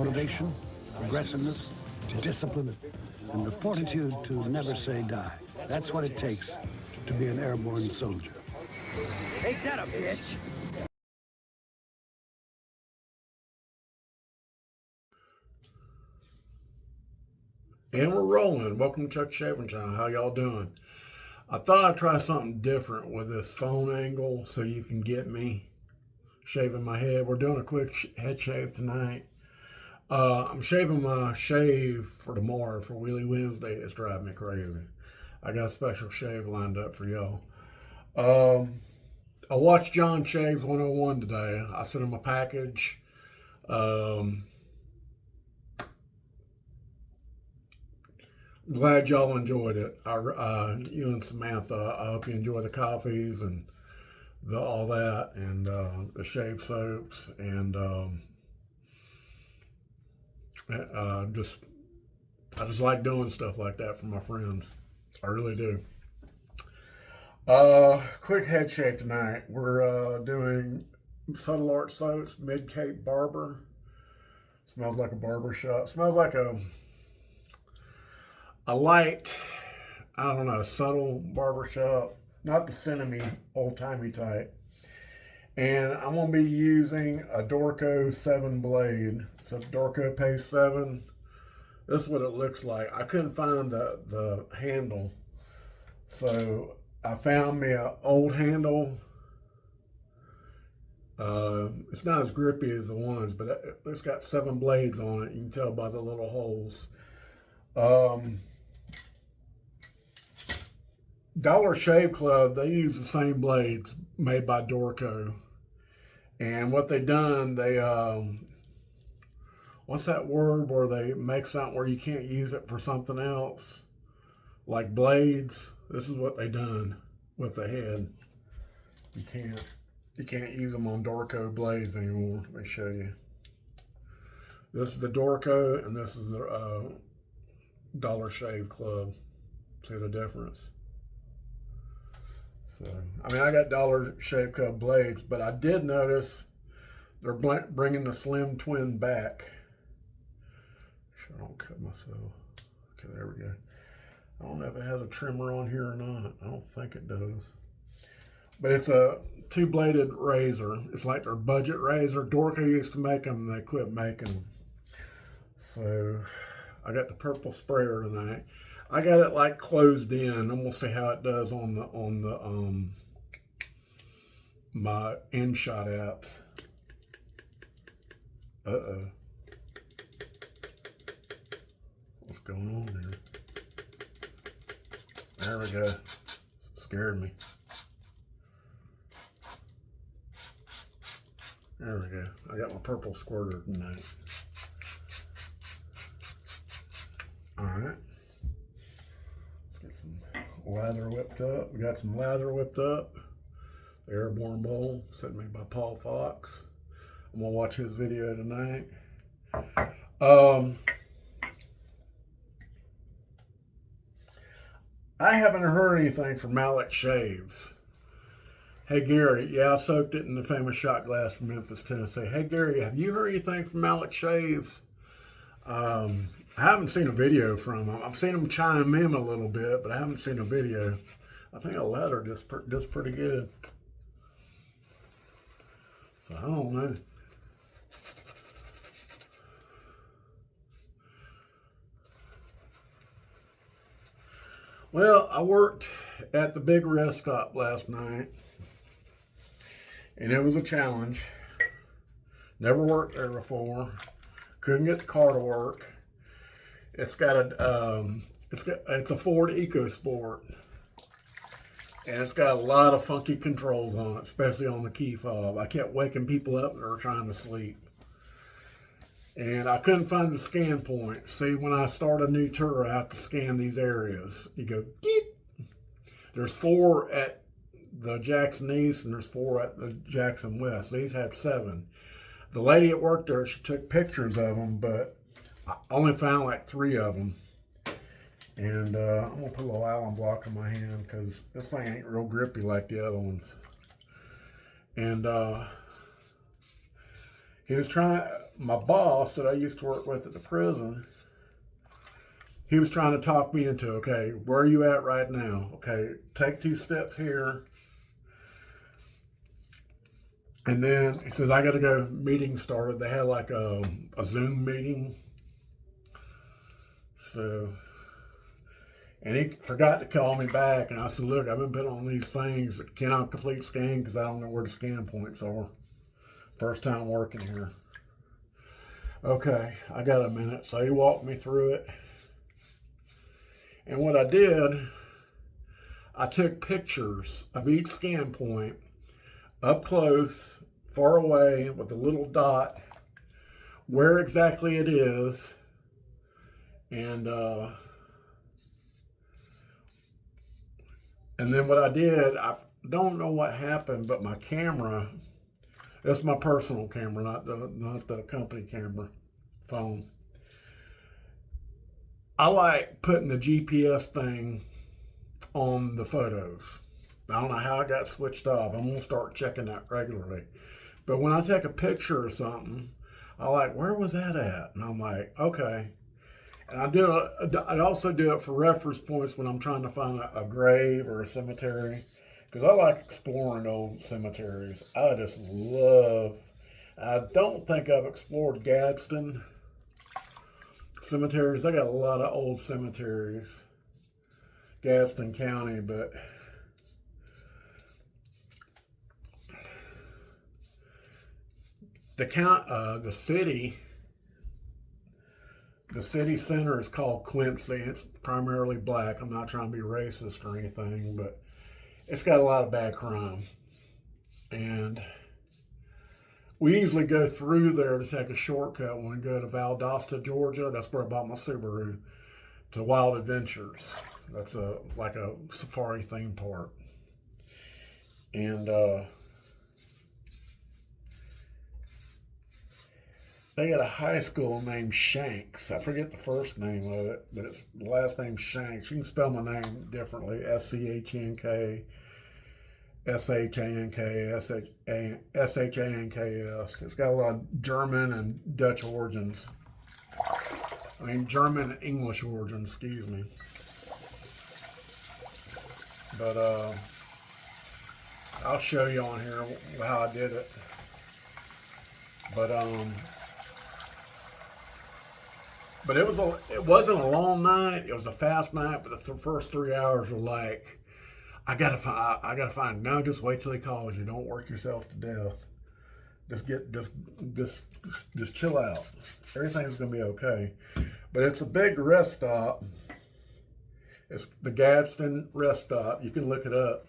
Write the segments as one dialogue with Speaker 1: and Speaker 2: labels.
Speaker 1: motivation, aggressiveness, discipline, and the fortitude to never say die. That's what it takes to be an airborne soldier.
Speaker 2: Ain't that a bitch?
Speaker 3: And we're rolling. Welcome to Chuck Shaving Channel. How y'all doing? I thought I'd try something different with this phone angle so you can get me shaving my head. We're doing a quick head shave tonight. I'm shaving my shave for tomorrow for Wheelie Wednesday. It's driving me crazy. I got a special shave lined up for y'all. I watched John Shaves 101 today. I sent him a package. Glad y'all enjoyed it. You and Samantha, I hope you enjoy the coffees and all that, and the shave soaps, and I just like doing stuff like that for my friends. I really do. Quick head shave tonight. We're doing Subtle Art Soaps Mid Cape Barber. Smells like a barber shop. Smells like a light, I don't know, subtle barbershop, not the cinnamon old-timey type. And I'm going to be using a Dorco 7 blade. It's a Dorco Pace 7. This is what it looks like. I couldn't find the handle, so I found me an old handle. It's not as grippy as the ones, but it's got 7 blades on it. You can tell by the little holes. Dollar Shave Club, they use the same blades made by Dorco. And what they done, they, what's that word where they make something where you can't use it for something else? Like blades. This is what they done with the head. You can't use them on Dorco blades anymore. Let me show you. This is the Dorco, and this is the Dollar Shave Club. See the difference? So, I mean, I got Dollar Shave Club blades, but I did notice they're bringing the Slim Twin back. Make sure I don't cut myself. Okay, there we go. I don't know if it has a trimmer on here or not. I don't think it does. But it's a 2-bladed razor. It's like their budget razor. Dorco used to make them, and they quit making them. So, I got the purple sprayer tonight. I got it like closed in. I'm gonna see how it does on the my InShot apps. What's going on here? There we go. Scared me. There we go. I got my purple squirter tonight. All right. Lather whipped up. We got some lather whipped up. The Airborne Bowl, sent me by Paul Fox. I'm gonna watch his video tonight. I haven't heard anything from Malik Shaves. Hey Gary, yeah, I soaked it in the famous shot glass from Memphis, Tennessee. Hey Gary, have you heard anything from Malik Shaves? I haven't seen a video from him. I've seen him chime in a little bit, but I haven't seen a video. I think a leather just pretty good. So I don't know. Well, I worked at the Big Rest Stop last night, and it was a challenge. Never worked there before. Couldn't get the car to work. It's got it's a Ford EcoSport, and it's got a lot of funky controls on it, especially on the key fob. I kept waking people up that were trying to sleep, and I couldn't find the scan point. See, when I start a new tour, I have to scan these areas. You go, geep. There's 4 at the Jackson East, and there's 4 at the Jackson West. These had 7. The lady that worked there, she took pictures of them, but I only found like 3 of them. And I'm going to put a little Allen block in my hand because this thing ain't real grippy like the other ones. And He was trying, my boss that I used to work with at the prison, he was trying to talk me into, okay, where are you at right now? Okay, take 2 steps here. And then he says, I got to go. Meeting started. They had like a Zoom meeting. So, and he forgot to call me back. And I said, look, I've been putting on these things that cannot complete scan because I don't know where the scan points are. First time working here. Okay, I got a minute. So he walked me through it. And what I did, I took pictures of each scan point up close, far away, with a little dot, where exactly it is. And then what I did, I don't know what happened, but my camera, that's my personal camera, not the company camera phone. I like putting the GPS thing on the photos. I don't know how it got switched off. I'm going to start checking that regularly. But when I take a picture of something, I like, where was that at? And I'm like, okay. And I also do it for reference points when I'm trying to find a grave or a cemetery. Because I like exploring old cemeteries. I just love, I don't think I've explored Gadsden cemeteries. I got a lot of old cemeteries, Gadsden County, but the city center is called Quincy. It's primarily black. I'm not trying to be racist or anything, but it's got a lot of bad crime. And we usually go through there to take a shortcut when we go to Valdosta, Georgia. That's where I bought my Subaru, to Wild Adventures. That's like a safari theme park. And they got a high school named Shanks. I forget the first name of it, but it's the last name Shanks. You can spell my name differently. SCHNK, SHANK, SHANKS. It's got a lot of German and Dutch origins. I mean, German and English origins, excuse me. But I'll show you on here how I did it. But it wasn't a long night. It was a fast night, but the first 3 hours were like, I gotta find. No, just wait till he calls you. Don't work yourself to death. Just chill out. Everything's gonna be okay. But it's a big rest stop. It's the Gadsden rest stop. You can look it up.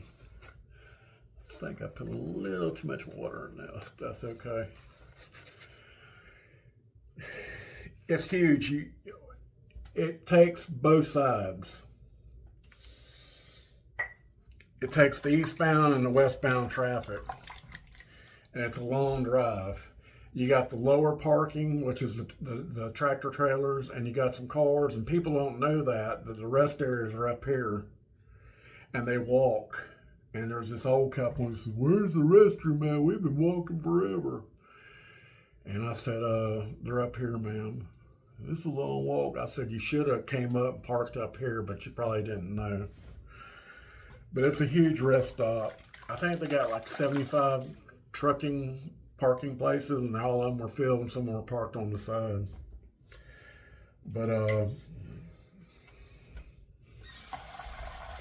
Speaker 3: I think I put a little too much water in this. That's okay. It's huge. It takes both sides. It takes the eastbound and the westbound traffic. And it's a long drive. You got the lower parking, which is the tractor trailers, and you got some cars, and people don't know that the rest areas are up here. And they walk. And there's this old couple who says, where's the restroom, man? We've been walking forever. And I said, they're up here, ma'am. This is a long walk. I said, you should have came up and parked up here, but you probably didn't know. But it's a huge rest stop. I think they got like 75 trucking parking places, and all of them were filled and some were parked on the side. But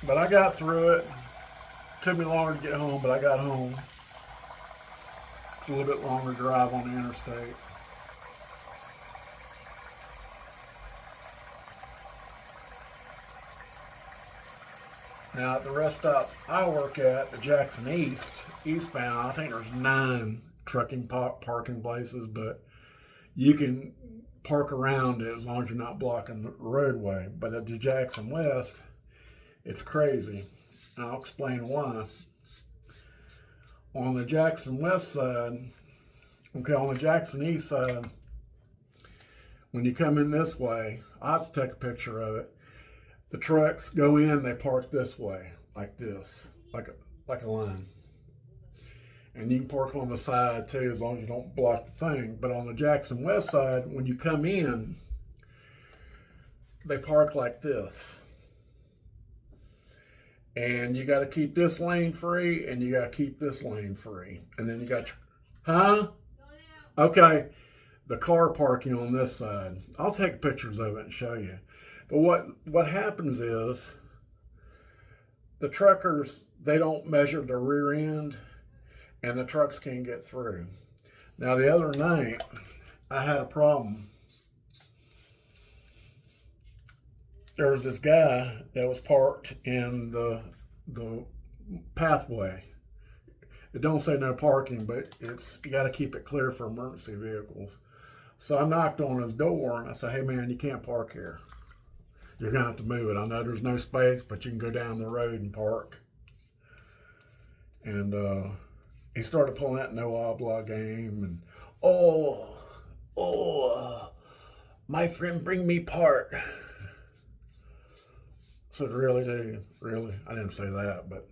Speaker 3: I got through it. Took me longer to get home, but I got home. It's a little bit longer drive on the interstate. Now, at the rest stops I work at, the Jackson eastbound, I think there's 9 trucking parking places, but you can park around it as long as you're not blocking the roadway. But at the Jackson West, it's crazy. And I'll explain why. On the Jackson West side, on the Jackson East side, when you come in this way, I have to take a picture of it. The trucks go in, they park this way, like this, like a line. And you can park on the side too, as long as you don't block the thing. But on the Jackson West side, when you come in, they park like this. And you got to keep this lane free, and you got to keep this lane free. And then you got, huh? Okay, the car parking on this side. I'll take pictures of it and show you. But what happens is, the truckers, they don't measure the rear end, and the trucks can't get through. Now, the other night, I had a problem. There was this guy that was parked in the pathway. It don't say no parking, but you got to keep it clear for emergency vehicles. So I knocked on his door and I said, "Hey man, you can't park here. You're gonna have to move it. I know there's no space, but you can go down the road and park." And he started pulling that no obla game and my friend, bring me part. I said, "Really, dude? Really?" I didn't say that, but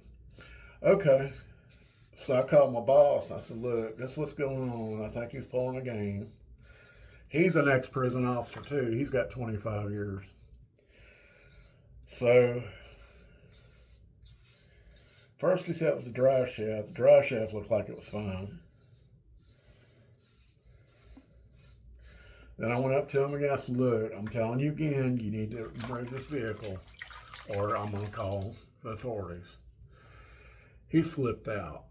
Speaker 3: okay. So I called my boss. I said, "Look, this is what's going on. I think he's pulling a game." He's an ex-prison officer too. He's got 25 years. So first he said it was the drive shaft. The drive shaft looked like it was fine. Then I went up to him again. I said, "Look, I'm telling you again, you need to move this vehicle or I'm going to call the authorities." He flipped out.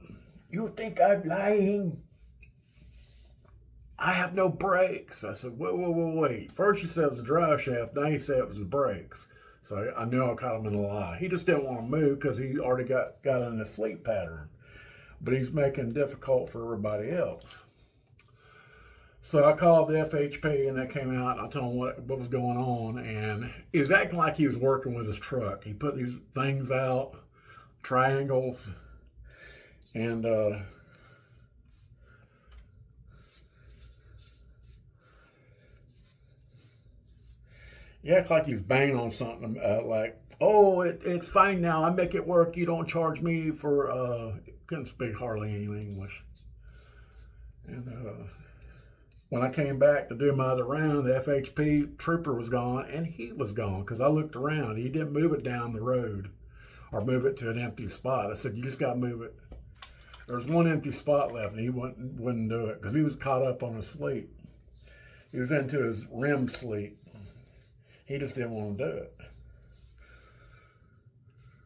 Speaker 3: "You think I'm lying? I have no brakes." I said, wait. First you said it was the drive shaft, now you said it was the brakes. So I knew I caught him in a lie. He just didn't want to move because he already got in a sleep pattern. But he's making it difficult for everybody else. So I called the FHP and they came out and I told him what was going on. And he was acting like he was working with his truck. He put these things out, triangles, and he acted like he was banging on something, like, "Oh, it's fine now. I make it work. You don't charge me for," couldn't speak hardly any English. And when I came back to do my other round, the FHP trooper was gone, and he was gone because I looked around. He didn't move it down the road or move it to an empty spot. I said, "You just got to move it." There was one empty spot left, and he wouldn't do it because he was caught up on his sleep. He was into his REM sleep. He just didn't want to do it.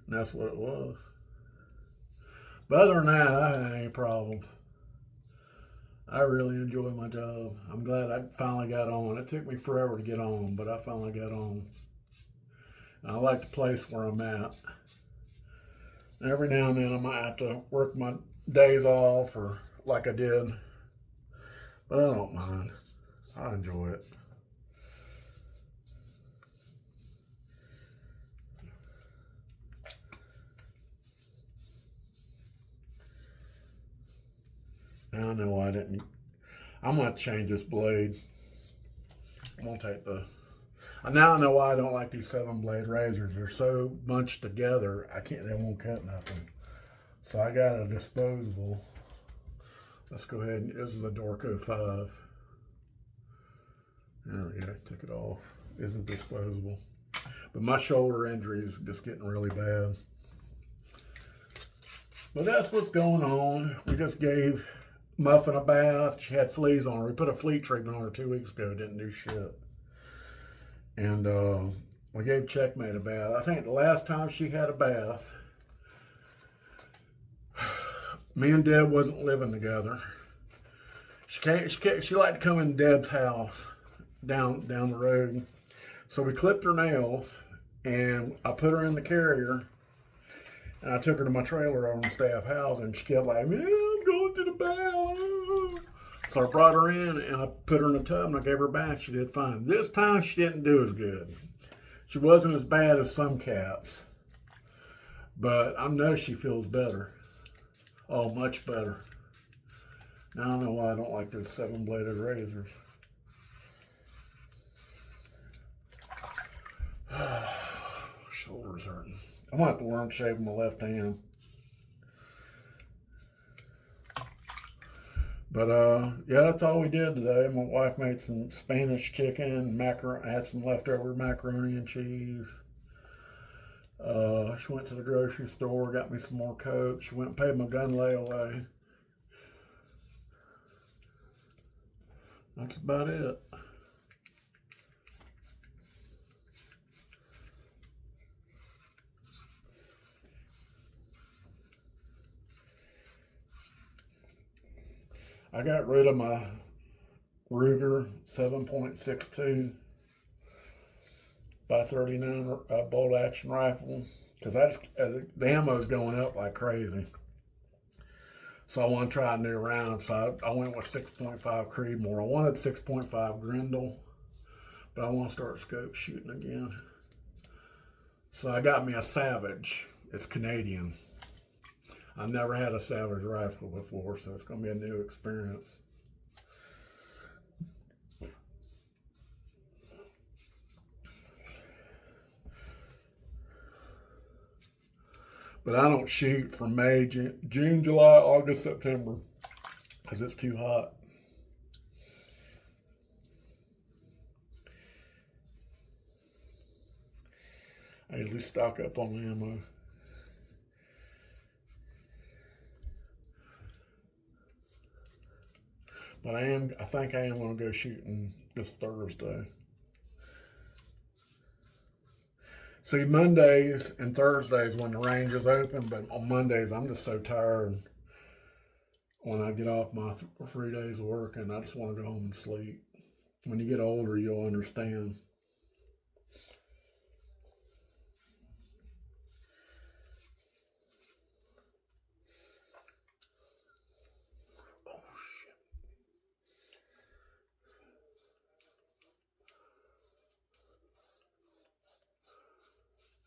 Speaker 3: And that's what it was. But other than that, I had any problems. I really enjoy my job. I'm glad I finally got on. It took me forever to get on, but I finally got on. And I like the place where I'm at. And every now and then I might have to work my days off or like I did. But I don't mind. I enjoy it. I know I didn't. I'm going to change this blade. I'm going to take now I know why I don't like these 7-blade razors. They're so bunched together, they won't cut nothing. So I got a disposable. Let's go ahead this is a Dorco 5. There we go, took it off. It's a disposable. But my shoulder injury is just getting really bad. But that's what's going on. We just gave Muffin a bath. She had fleas on her. We put a flea treatment on her 2 weeks ago. Didn't do shit. And we gave Checkmate a bath. I think the last time she had a bath, me and Deb wasn't living together. She liked to come in Deb's house down the road. So we clipped her nails and I put her in the carrier and I took her to my trailer over in staff house and she kept like, "Man, I'm going to the bath." So I brought her in and I put her in the tub and I gave her a bath. She did fine. This time she didn't do as good. She wasn't as bad as some cats, but I know she feels better. Oh, much better. Now I know why I don't like those 7-bladed razors. Shoulder's hurting. I'm gonna have to learn to shave my left hand. But yeah, that's all we did today. My wife made some Spanish chicken, macaroni. I had some leftover macaroni and cheese. She went to the grocery store, got me some more Coke. She went and paid my gun layaway. That's about it. I got rid of my Ruger 7.62 by 39 bolt action rifle because the ammo's going up like crazy. So I want to try a new round. So I went with 6.5 Creedmoor. I wanted 6.5 Grendel, but I want to start scope shooting again. So I got me a Savage. It's Canadian. I've never had a Savage rifle before, so it's going to be a new experience. But I don't shoot from May, June, July, August, September because it's too hot. I usually stock up on ammo. But I think I am going to go shooting this Thursday. See, Mondays and Thursdays when the range is open, but on Mondays I'm just so tired when I get off my 3 days of work and I just want to go home and sleep. When you get older, you'll understand.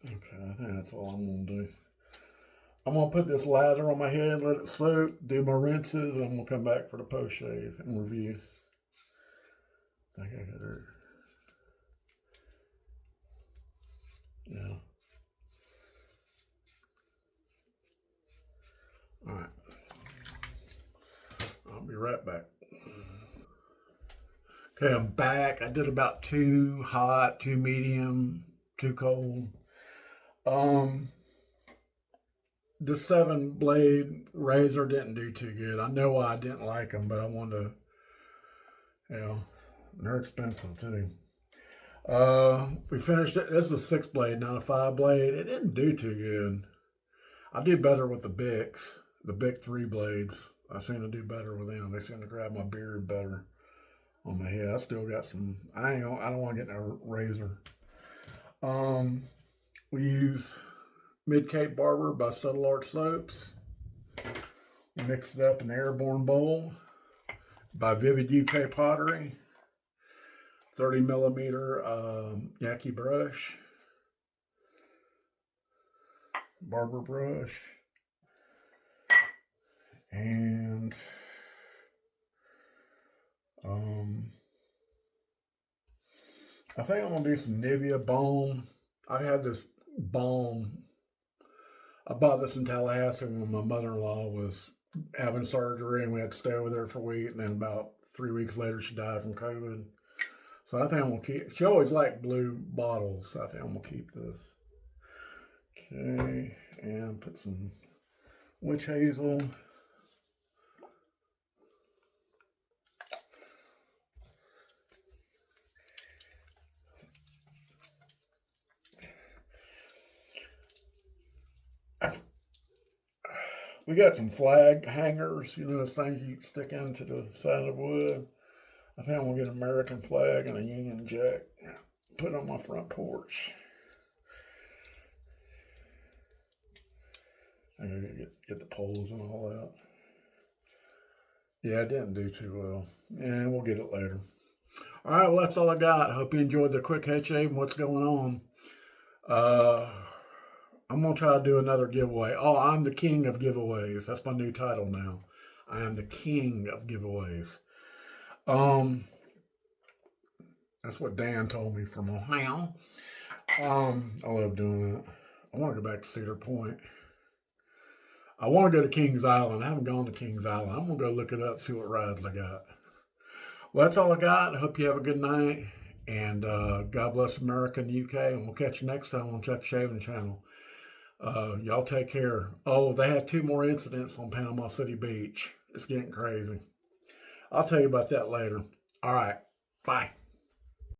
Speaker 3: Okay, I think that's all I'm going to do. I'm going to put this lather on my head, let it soak, do my rinses, and I'm going to come back for the post shave and review. I think I got her. Yeah. All right. I'll be right back. Okay, I'm back. I did about 2 hot, 2 medium, 2 cold. The 7-blade razor didn't do too good. I know why I didn't like them, but I wanted to, they're expensive too. We finished it. This is a 6-blade, not a 5-blade. It didn't do too good. I do better with the Bics, the Bic 3 blades. I seem to do better with them. They seem to grab my beard better on my head. I still got some. I don't want to get in a razor. We use Mid-Cape Barber by Subtle Art Soaps. We mixed it up in Airborne Bowl by Vivid UK Pottery. 30 millimeter Yaqui brush. Barber brush. And I think I'm going to do some Nivea balm. I had this balm. I bought this in Tallahassee when my mother-in-law was having surgery and we had to stay over there for a week. And then about 3 weeks later, she died from COVID. So I think I'm going to keep, she always liked blue bottles. So I think I'm going to keep this. Okay, and put some witch hazel. We got some flag hangers, those things you stick into the side of wood. I think I'm going to get an American flag and a Union Jack. Put it on my front porch. I gotta get the poles and all that. Yeah, it didn't do too well. And we'll get it later. All right, well, that's all I got. Hope you enjoyed the quick head shave and what's going on. I'm going to try to do another giveaway. Oh, I'm the king of giveaways. That's my new title now. I am the king of giveaways. That's what Dan told me from Ohio. I love doing that. I want to go back to Cedar Point. I want to go to Kings Island. I haven't gone to Kings Island. I'm going to go look it up, see what rides I got. Well, that's all I got. I hope you have a good night. And God bless America and the UK. And we'll catch you next time on Chuck Shaving Channel. Y'all take care. Oh, they had 2 more incidents on Panama City Beach. It's getting crazy. I'll tell you about that later. All right. Bye.